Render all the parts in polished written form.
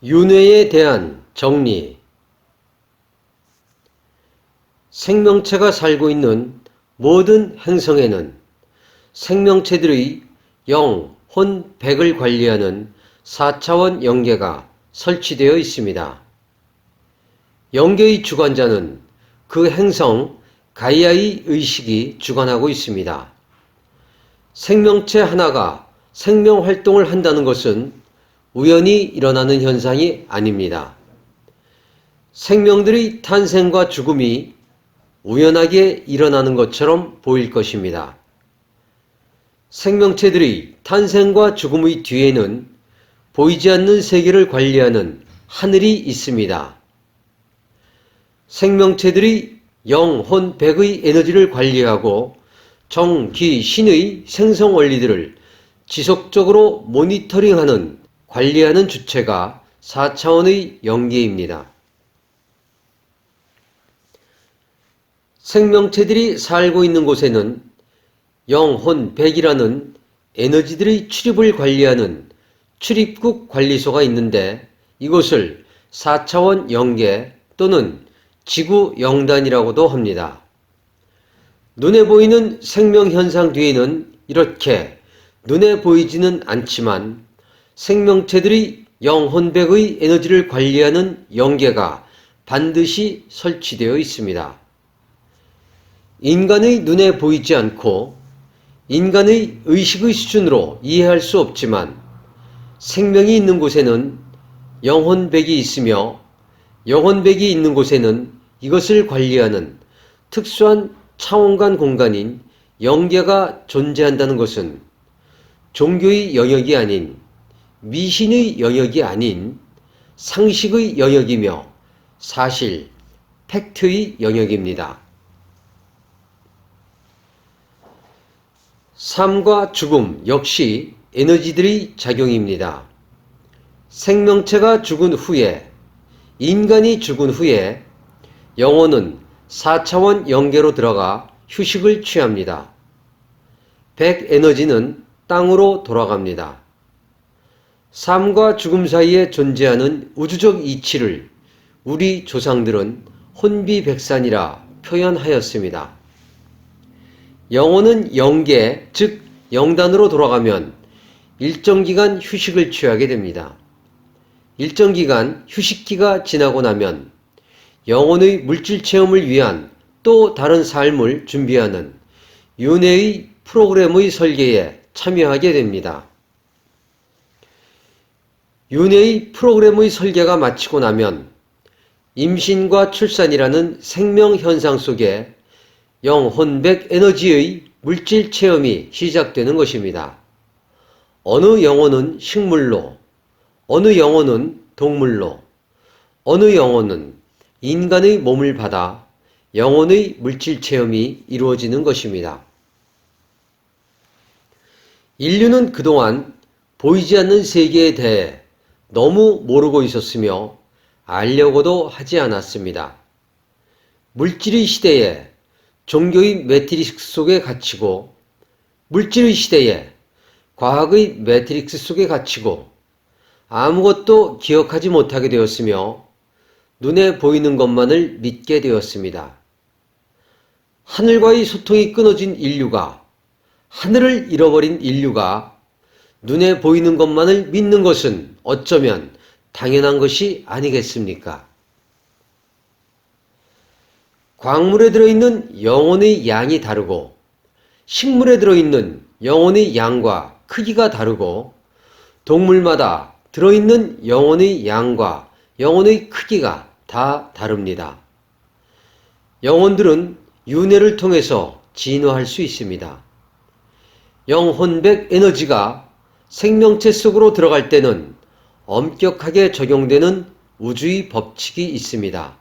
윤회에 대한 정리. 생명체가 살고 있는 모든 행성에는 생명체들의 영, 혼, 백을 관리하는 4차원 영계가 설치되어 있습니다. 영계의 주관자는 그 행성 가이아의 의식이 주관하고 있습니다. 생명체 하나가 생명활동을 한다는 것은 우연히 일어나는 현상이 아닙니다. 생명들의 탄생과 죽음이 우연하게 일어나는 것처럼 보일 것입니다. 생명체들의 탄생과 죽음의 뒤에는 보이지 않는 세계를 관리하는 하늘이 있습니다. 생명체들이 영, 혼, 백의 에너지를 관리하고 정, 기, 신의 생성 원리들을 지속적으로 모니터링하는 관리하는 주체가 4차원의 영계입니다. 생명체들이 살고 있는 곳에는 영, 혼, 백이라는 에너지들의 출입을 관리하는 출입국 관리소가 있는데 이곳을 4차원 영계 또는 지구 영단이라고도 합니다. 눈에 보이는 생명현상 뒤에는 이렇게 눈에 보이지는 않지만 생명체들이 영, 혼, 백의 에너지를 관리하는 영계가 반드시 설치되어 있습니다. 인간의 눈에 보이지 않고 인간의 의식의 수준으로 이해할 수 없지만 생명이 있는 곳에는 영혼백이 있으며 영혼백이 있는 곳에는 이것을 관리하는 특수한 차원간 공간인 영계가 존재한다는 것은 종교의 영역이 아닌 미신의 영역이 아닌 상식의 영역이며 사실, 팩트의 영역입니다. 삶과 죽음 역시 에너지들의 작용입니다. 생명체가 죽은 후에, 인간이 죽은 후에 영혼은 4차원 영계로 들어가 휴식을 취합니다. 백 에너지는 땅으로 돌아갑니다. 삶과 죽음 사이에 존재하는 우주적 이치를 우리 조상들은 혼비백산이라 표현하였습니다. 영혼은 영계, 즉 영단으로 돌아가면 일정 기간 휴식을 취하게 됩니다. 일정 기간 휴식기가 지나고 나면 영혼의 물질 체험을 위한 또 다른 삶을 준비하는 윤회의 프로그램의 설계에 참여하게 됩니다. 윤회의 프로그램의 설계가 마치고 나면 임신과 출산이라는 생명 현상 속에 영, 혼, 백 에너지의 물질 체험이 시작되는 것입니다. 어느 영혼은 식물로, 어느 영혼은 동물로, 어느 영혼은 인간의 몸을 받아 영혼의 물질 체험이 이루어지는 것입니다. 인류는 그동안 보이지 않는 세계에 대해 너무 모르고 있었으며 알려고도 하지 않았습니다. 물질의 시대에 종교의 매트릭스 속에 갇히고 물질의 시대에 과학의 매트릭스 속에 갇히고 아무것도 기억하지 못하게 되었으며 눈에 보이는 것만을 믿게 되었습니다. 하늘과의 소통이 끊어진 인류가, 하늘을 잃어버린 인류가 눈에 보이는 것만을 믿는 것은 어쩌면 당연한 것이 아니겠습니까? 광물에 들어있는 영혼의 양이 다르고 식물에 들어있는 영혼의 양과 크기가 다르고 동물마다 들어있는 영혼의 양과 영혼의 크기가 다 다릅니다. 영혼들은 윤회를 통해서 진화할 수 있습니다. 영혼백 에너지가 생명체 속으로 들어갈 때는 엄격하게 적용되는 우주의 법칙이 있습니다.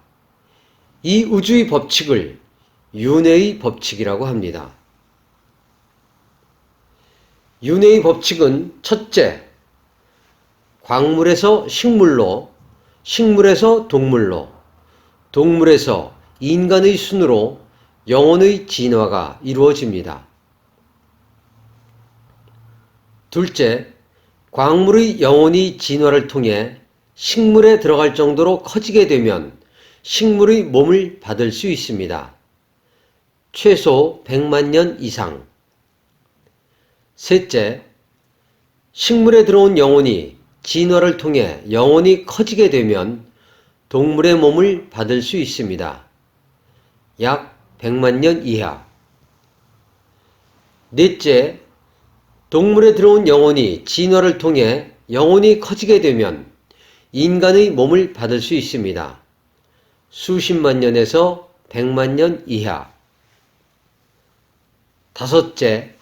이 우주의 법칙을 윤회의 법칙이라고 합니다. 윤회의 법칙은 첫째, 광물에서 식물로, 식물에서 동물로, 동물에서 인간의 순으로 영혼의 진화가 이루어집니다. 둘째, 광물의 영혼이 진화를 통해 식물에 들어갈 정도로 커지게 되면 식물의 몸을 받을 수 있습니다. 최소 100만 년 이상. 셋째, 식물에 들어온 영혼이 진화를 통해 영혼이 커지게 되면 동물의 몸을 받을 수 있습니다. 약 100만 년 이하. 넷째, 동물에 들어온 영혼이 진화를 통해 영혼이 커지게 되면 인간의 몸을 받을 수 있습니다. 수십만 년에서 100만 년 이하. 다섯째,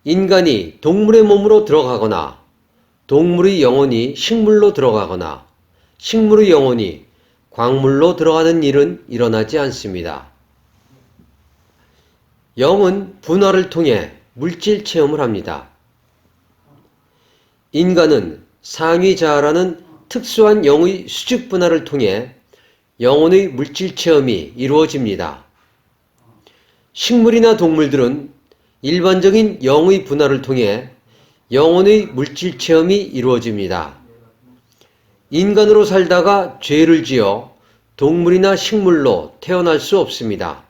인간이 동물의 몸으로 들어가거나 동물의 영혼이 식물로 들어가거나 식물의 영혼이 광물로 들어가는 일은 일어나지 않습니다. 영은 분화를 통해 물질 체험을 합니다. 인간은 상위자아라는 특수한 영의 수직 분화를 통해 영혼의 물질 체험이 이루어집니다. 식물이나 동물들은 일반적인 영의 분화를 통해 영혼의 물질 체험이 이루어집니다. 인간으로 살다가 죄를 지어 동물이나 식물로 태어날 수 없습니다.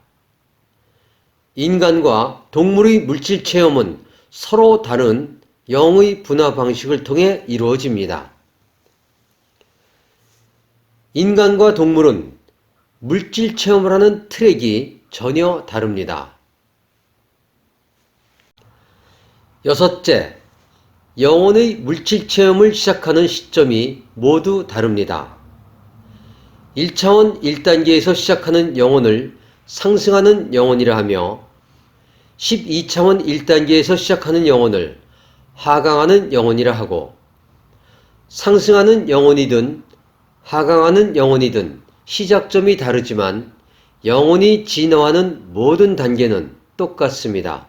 인간과 동물의 물질 체험은 서로 다른 영의 분화 방식을 통해 이루어집니다. 인간과 동물은 물질 체험을 하는 트랙이 전혀 다릅니다. 여섯째, 영혼의 물질 체험을 시작하는 시점이 모두 다릅니다. 1차원 1단계에서 시작하는 영혼을 상승하는 영혼이라 하며 12차원 1단계에서 시작하는 영혼을 하강하는 영혼이라 하고 상승하는 영혼이든 하강하는 영혼이든 시작점이 다르지만 영혼이 진화하는 모든 단계는 똑같습니다.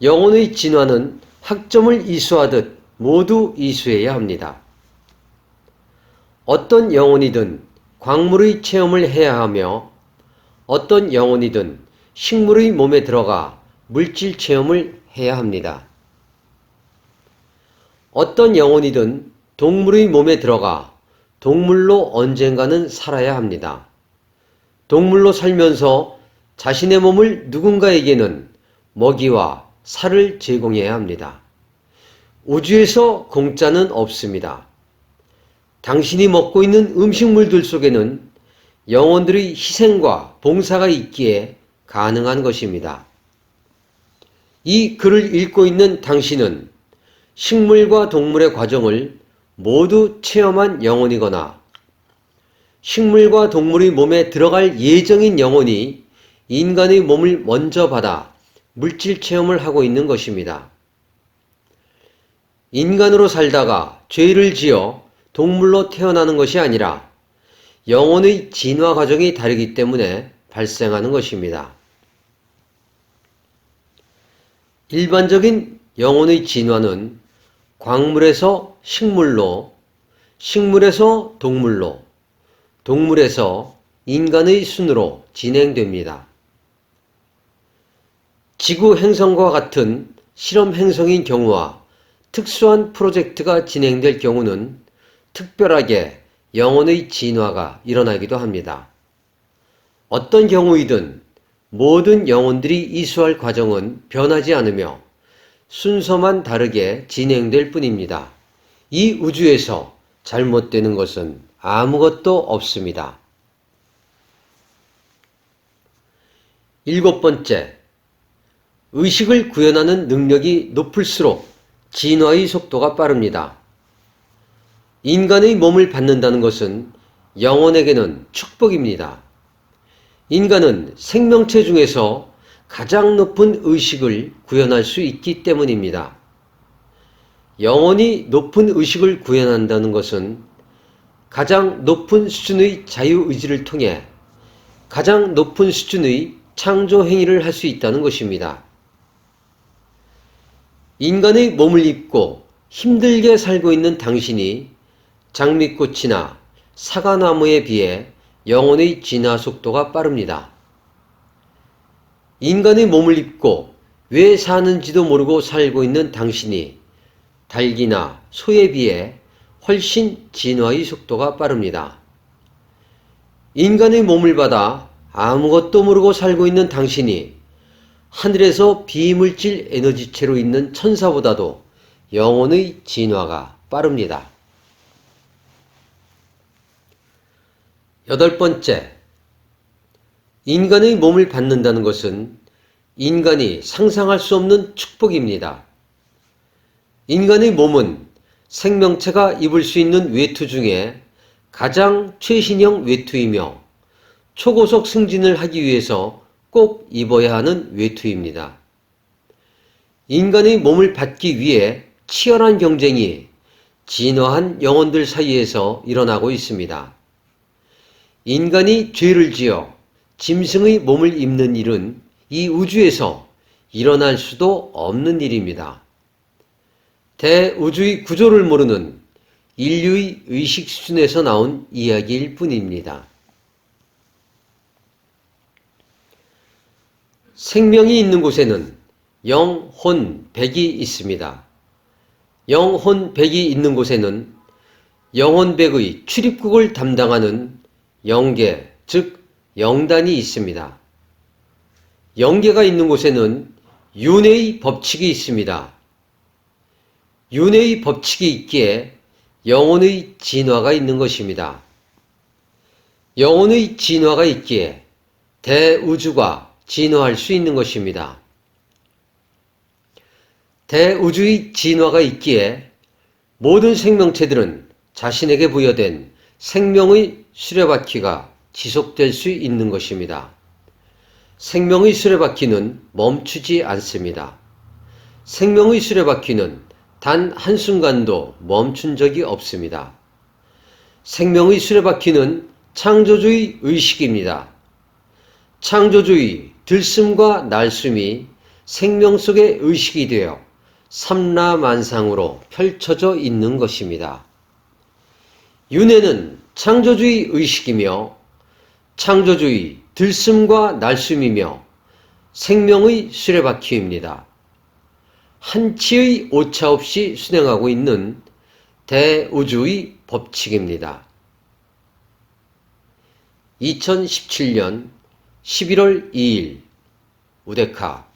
영혼의 진화는 학점을 이수하듯 모두 이수해야 합니다. 어떤 영혼이든 광물의 체험을 해야 하며 어떤 영혼이든 식물의 몸에 들어가 물질 체험을 해야 합니다. 어떤 영혼이든 동물의 몸에 들어가 동물로 언젠가는 살아야 합니다. 동물로 살면서 자신의 몸을 누군가에게는 먹이와 살을 제공해야 합니다. 우주에서 공짜는 없습니다. 당신이 먹고 있는 음식물들 속에는 영혼들의 희생과 봉사가 있기에 가능한 것입니다. 이 글을 읽고 있는 당신은 식물과 동물의 과정을 모두 체험한 영혼이거나 식물과 동물의 몸에 들어갈 예정인 영혼이 인간의 몸을 먼저 받아 물질 체험을 하고 있는 것입니다. 인간으로 살다가 죄를 지어 동물로 태어나는 것이 아니라 영혼의 진화 과정이 다르기 때문에 발생하는 것입니다. 일반적인 영혼의 진화는 광물에서 식물로, 식물에서 동물로, 동물에서 인간의 순으로 진행됩니다. 지구 행성과 같은 실험 행성인 경우와 특수한 프로젝트가 진행될 경우는 특별하게 영혼의 진화가 일어나기도 합니다. 어떤 경우이든 모든 영혼들이 이수할 과정은 변하지 않으며 순서만 다르게 진행될 뿐입니다. 이 우주에서 잘못되는 것은 아무것도 없습니다. 일곱 번째, 의식을 구현하는 능력이 높을수록 진화의 속도가 빠릅니다. 인간의 몸을 받는다는 것은 영혼에게는 축복입니다. 인간은 생명체 중에서 가장 높은 의식을 구현할 수 있기 때문입니다. 영혼이 높은 의식을 구현한다는 것은 가장 높은 수준의 자유의지를 통해 가장 높은 수준의 창조 행위를 할 수 있다는 것입니다. 인간의 몸을 입고 힘들게 살고 있는 당신이 장미꽃이나 사과나무에 비해 영혼의 진화 속도가 빠릅니다. 인간의 몸을 입고 왜 사는지도 모르고 살고 있는 당신이 닭이나 소에 비해 훨씬 진화의 속도가 빠릅니다. 인간의 몸을 받아 아무것도 모르고 살고 있는 당신이 하늘에서 비물질 에너지체로 있는 천사보다도 영혼의 진화가 빠릅니다. 8번째, 인간의 몸을 받는다는 것은 인간이 상상할 수 없는 축복입니다. 인간의 몸은 생명체가 입을 수 있는 외투 중에 가장 최신형 외투이며 초고속 승진을 하기 위해서 꼭 입어야 하는 외투입니다. 인간의 몸을 받기 위해 치열한 경쟁이 진화한 영혼들 사이에서 일어나고 있습니다. 인간이 죄를 지어 짐승의 몸을 입는 일은 이 우주에서 일어날 수도 없는 일입니다. 대우주의 구조를 모르는 인류의 의식 수준에서 나온 이야기일 뿐입니다. 생명이 있는 곳에는 영혼백이 있습니다. 영혼백이 있는 곳에는 영혼백의 출입국을 담당하는 영계, 즉 영단이 있습니다. 영계가 있는 곳에는 윤회의 법칙이 있습니다. 윤회의 법칙이 있기에 영혼의 진화가 있는 것입니다. 영혼의 진화가 있기에 대우주가 진화할 수 있는 것입니다. 대우주의 진화가 있기에 모든 생명체들은 자신에게 부여된 생명의 수레바퀴가 지속될 수 있는 것입니다. 생명의 수레바퀴는 멈추지 않습니다. 생명의 수레바퀴는 단 한순간도 멈춘 적이 없습니다. 생명의 수레바퀴는 창조주의 의식입니다. 창조주의 들숨과 날숨이 생명 속의 의식이 되어 삼라만상으로 펼쳐져 있는 것입니다. 윤회는 창조주의 의식이며 창조주의 들숨과 날숨이며 생명의 수레바퀴입니다. 한치의 오차 없이 순행하고 있는 대우주의 법칙입니다. 2017년 11월 2일 우데카